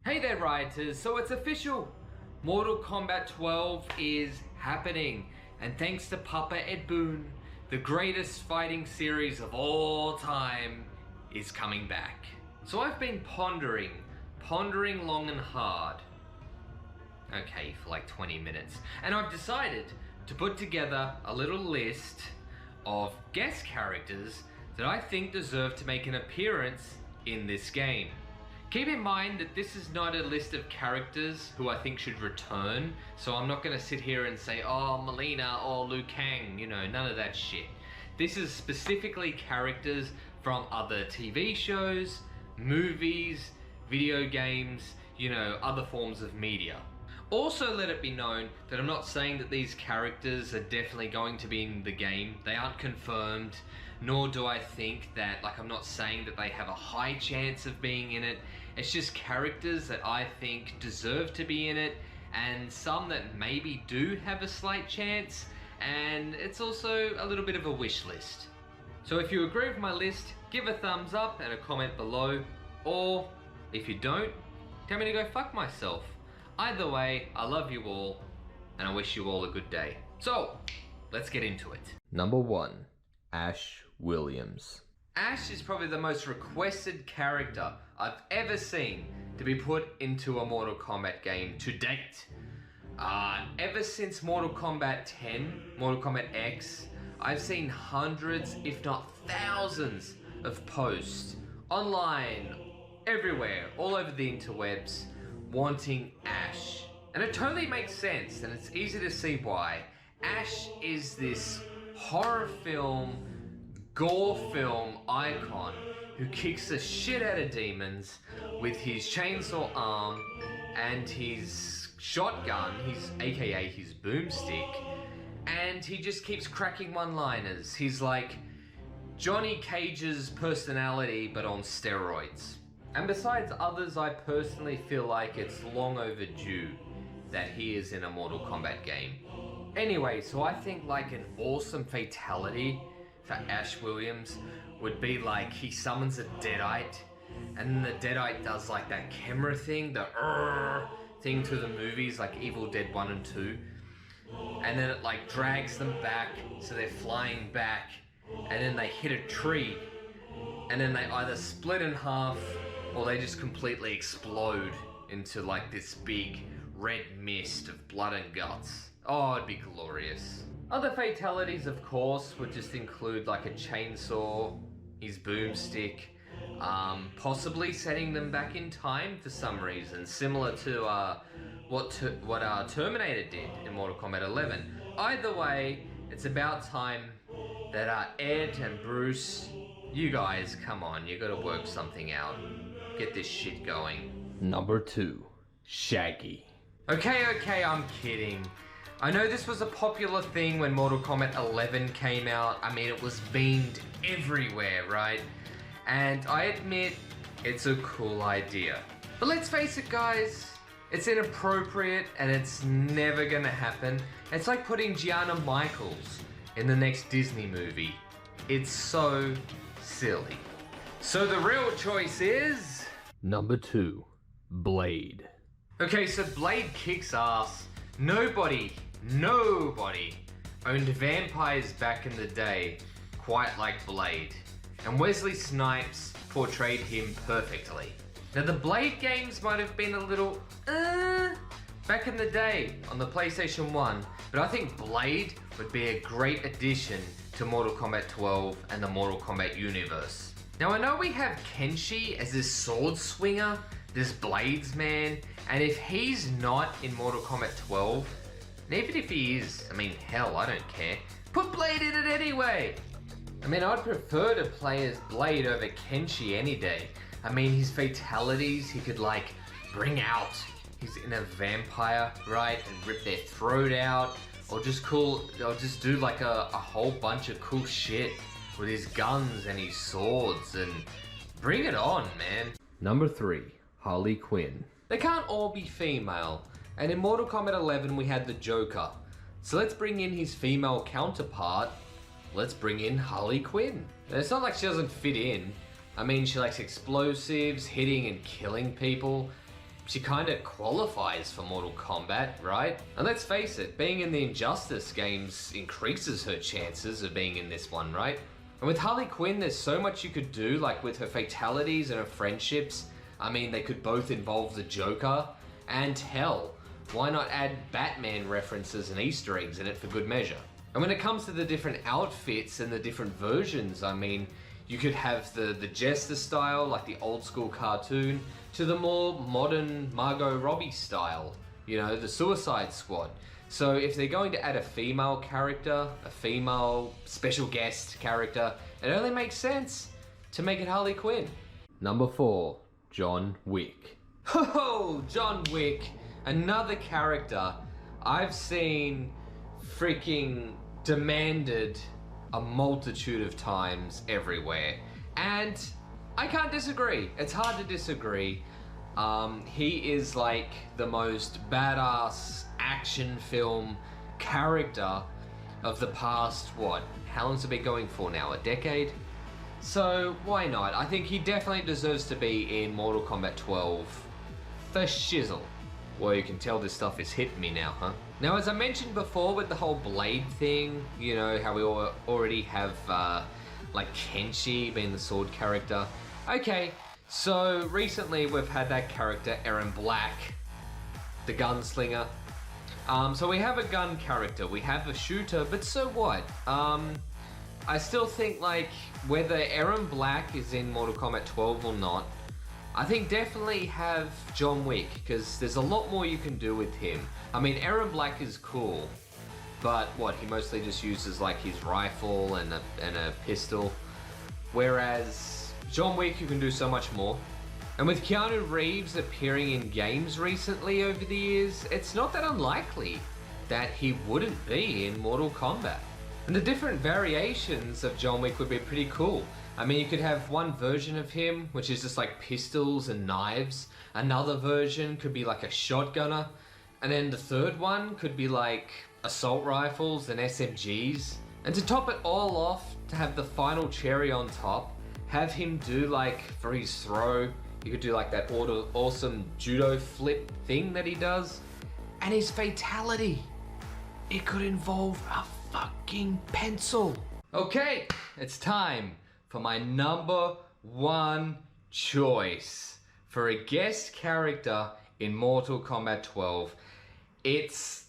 Hey there, Riotters, so it's official! Mortal Kombat 12 is happening, and thanks to Papa Ed Boon, the greatest fighting series of all time is coming back. So I've been pondering long and hard, okay, for like 20 minutes, and I've decided to put together a little list of guest characters that I think deserve to make an appearance in this game. Keep in mind that this is not a list of characters who I think should return, so I'm not gonna sit here and say, oh, Melina or Liu Kang, you know, none of that shit. This is specifically characters from other TV shows, movies, video games, you know, other forms of media. Also, let it be known that I'm not saying that these characters are definitely going to be in the game. They aren't confirmed, nor do I think that, like, I'm not saying that they have a high chance of being in it. It's just characters that I think deserve to be in it, and some that maybe do have a slight chance, and it's also a little bit of a wish list. So if you agree with my list, give a thumbs up and a comment below, or if you don't, tell me to go fuck myself. Either way, I love you all, and I wish you all a good day. So, let's get into it. Number 1, Ash Williams. Ash is probably the most requested character I've ever seen to be put into a Mortal Kombat game to date. Ever since Mortal Kombat 10, Mortal Kombat X, I've seen hundreds, if not thousands, of posts online, everywhere, all over the interwebs, wanting Ash. And it totally makes sense, and it's easy to see why. Ash is this horror film, gore film icon who kicks the shit out of demons with his chainsaw arm and his shotgun, aka his boomstick, and he just keeps cracking one-liners. He's like Johnny Cage's personality, but on steroids. And besides others, I personally feel like it's long overdue that he is in a Mortal Kombat game. Anyway, so I think like an awesome fatality for Ash Williams would be like he summons a Deadite, and then the Deadite does like that camera thing, the thing to the movies like Evil Dead 1 and 2. And then it like drags them back, so they're flying back, and then they hit a tree, and then they either split in half or they just completely explode into like this big red mist of blood and guts. Oh, it'd be glorious. Other fatalities, of course, would just include like a chainsaw, his boomstick, possibly setting them back in time for some reason, similar to what Terminator did in Mortal Kombat 11. Either way, it's about time that Ed and Bruce, you guys, come on, you gotta work something out. Get this shit going. Number 2, Shaggy. Okay, I'm kidding. I know this was a popular thing when Mortal Kombat 11 came out. I mean, it was beamed everywhere, right? And I admit, it's a cool idea. But let's face it, guys, it's inappropriate and it's never gonna happen. It's like putting Gianna Michaels in the next Disney movie. It's so silly. So the real choice is Number 2, Blade. Okay, so Blade kicks ass. Nobody owned vampires back in the day quite like Blade. And Wesley Snipes portrayed him perfectly. Now the Blade games might have been a little back in the day on the PlayStation 1, but I think Blade would be a great addition to Mortal Kombat 12 and the Mortal Kombat universe. Now I know we have Kenshi as this sword swinger, this Blades man, and if he's not in Mortal Kombat 12, and even if he is, I mean, hell, I don't care. Put Blade in it anyway! I mean, I'd prefer to play as Blade over Kenshi any day. I mean, his fatalities, he could like bring out his inner vampire, right, and rip their throat out, or just do like a whole bunch of cool shit with his guns and his swords, and bring it on, man. Number 3, Harley Quinn. They can't all be female, and in Mortal Kombat 11 we had the Joker. So let's bring in his female counterpart. Let's bring in Harley Quinn. And it's not like she doesn't fit in. I mean, she likes explosives, hitting and killing people. she kind of qualifies for Mortal Kombat, right? And let's face it, being in the Injustice games increases her chances of being in this one, right? And with Harley Quinn, there's so much you could do, like with her fatalities and her friendships. I mean, they could both involve the Joker, and hell, why not add Batman references and Easter eggs in it for good measure? And when it comes to the different outfits and the different versions, I mean, you could have the Jester style, like the old school cartoon, to the more modern Margot Robbie style, you know, the Suicide Squad. So if they're going to add a female character, a female special guest character, it only makes sense to make it Harley Quinn. Number 4, John Wick. Ho, John Wick, another character I've seen freaking demanded a multitude of times everywhere, and I can't disagree. It's hard to disagree. He is like the most badass action film character of the past, what, how long's it been going for now, a decade? So why not? I think he definitely deserves to be in Mortal Kombat 12 for shizzle. Well, you can tell this stuff is hitting me now, huh? Now, as I mentioned before with the whole Blade thing, you know, how we already have like Kenshi being the sword character. Okay, so recently we've had that character, Erron Black, the gunslinger. So we have a gun character, we have a shooter, but so what? I still think like whether Erron Black is in Mortal Kombat 12 or not, I think definitely have John Wick, because there's a lot more you can do with him. I mean, Erron Black is cool, but what, he mostly just uses like his rifle and a pistol, whereas John Wick, you can do so much more. And with Keanu Reeves appearing in games recently over the years, it's not that unlikely that he wouldn't be in Mortal Kombat. And the different variations of John Wick would be pretty cool. I mean, you could have one version of him, which is just like pistols and knives. Another version could be like a shotgunner. And then the third one could be like assault rifles and SMGs. And to top it all off, to have the final cherry on top, have him do like, for his throw, you could do like that awesome judo flip thing that he does. And his fatality, it could involve a fucking pencil. Okay, it's time for my number 1 choice for a guest character in Mortal Kombat 12. It's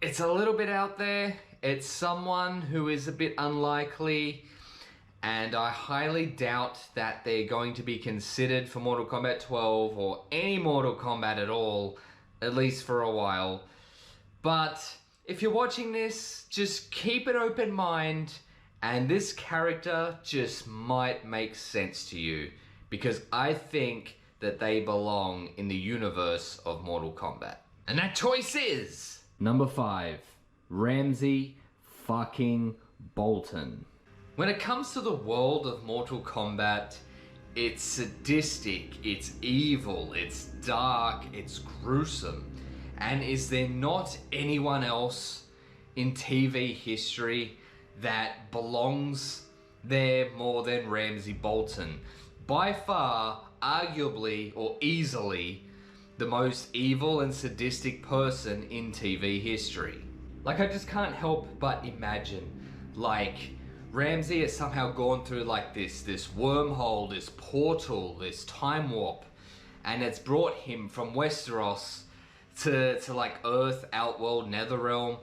a little bit out there. It's someone who is a bit unlikely, and I highly doubt that they're going to be considered for Mortal Kombat 12 or any Mortal Kombat at all, at least for a while. But if you're watching this, just keep an open mind, and this character just might make sense to you, because I think that they belong in the universe of Mortal Kombat. And that choice is... Number 5, Ramsay fucking Bolton. When it comes to the world of Mortal Kombat, it's sadistic, it's evil, it's dark, it's gruesome. And is there not anyone else in TV history that belongs there more than Ramsay Bolton? By far, arguably, or easily, the most evil and sadistic person in TV history. Like, I just can't help but imagine, like, Ramsay has somehow gone through like this wormhole, this portal, this time warp, and it's brought him from Westeros to like Earth, Outworld, Netherrealm,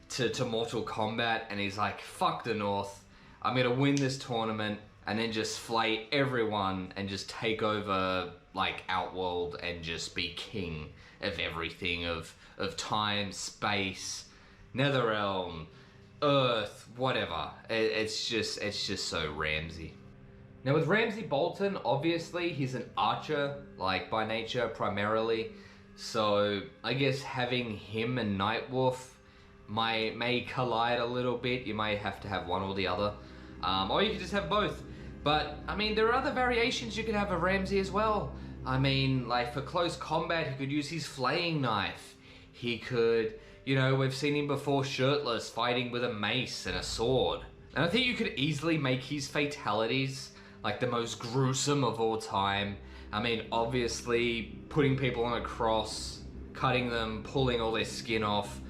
to Mortal Kombat, and he's like, fuck the North, I'm gonna win this tournament and then just flay everyone and just take over like Outworld and just be king of everything, of time, space, Netherrealm, Earth, whatever. It's just so Ramsay. Now with Ramsay Bolton, obviously he's an archer, like by nature primarily. So I guess having him and Nightwolf may collide a little bit. You may have to have one or the other. Or you could just have both. But I mean, there are other variations you could have of Ramsay as well. I mean, like for close combat, he could use his flaying knife. He could, you know, we've seen him before shirtless, fighting with a mace and a sword. And I think you could easily make his fatalities like the most gruesome of all time. I mean, obviously putting people on a cross, cutting them, pulling all their skin off,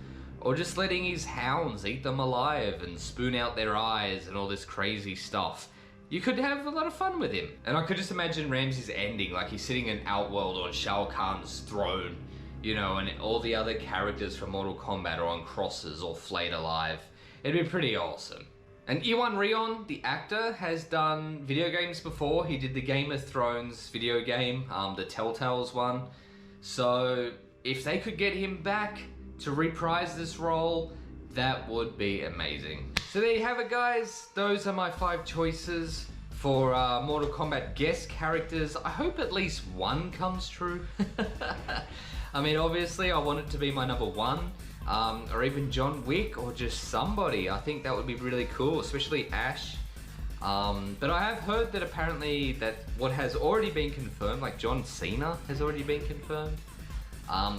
or just letting his hounds eat them alive and spoon out their eyes and all this crazy stuff. You could have a lot of fun with him. And I could just imagine Ramsey's ending, like he's sitting in Outworld on Shao Kahn's throne, you know, and all the other characters from Mortal Kombat are on crosses or flayed alive. It'd be pretty awesome. And Iwan Rion, the actor, has done video games before. He did the Game of Thrones video game, the Telltales one. So if they could get him back to reprise this role, that would be amazing. So there you have it, guys. Those are my 5 choices for Mortal Kombat guest characters. I hope at least one comes true. I mean, obviously I want it to be my number 1. Or even John Wick, or just somebody. I think that would be really cool, especially Ash. But I have heard that apparently that what has already been confirmed, like John Cena has already been confirmed.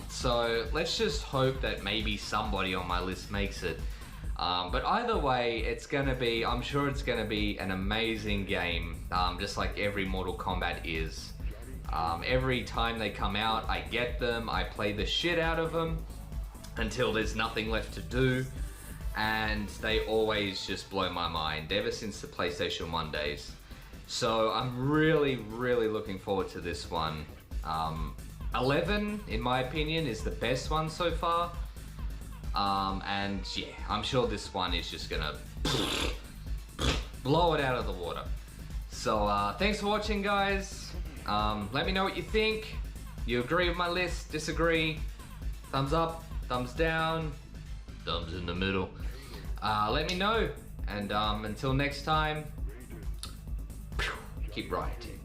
So let's just hope that maybe somebody on my list makes it. But either way, it's gonna be, I'm sure it's gonna be an amazing game, just like every Mortal Kombat is. Every time they come out, I get them, I play the shit out of them until there's nothing left to do, and they always just blow my mind, ever since the PlayStation 1 days. So I'm really, really looking forward to this one. 11, in my opinion, is the best one so far. And yeah, I'm sure this one is just gonna blow it out of the water. So thanks for watching, guys. Let me know what you think. You agree with my list, disagree? Thumbs up, thumbs down, thumbs in the middle. Let me know. And until next time, keep rioting.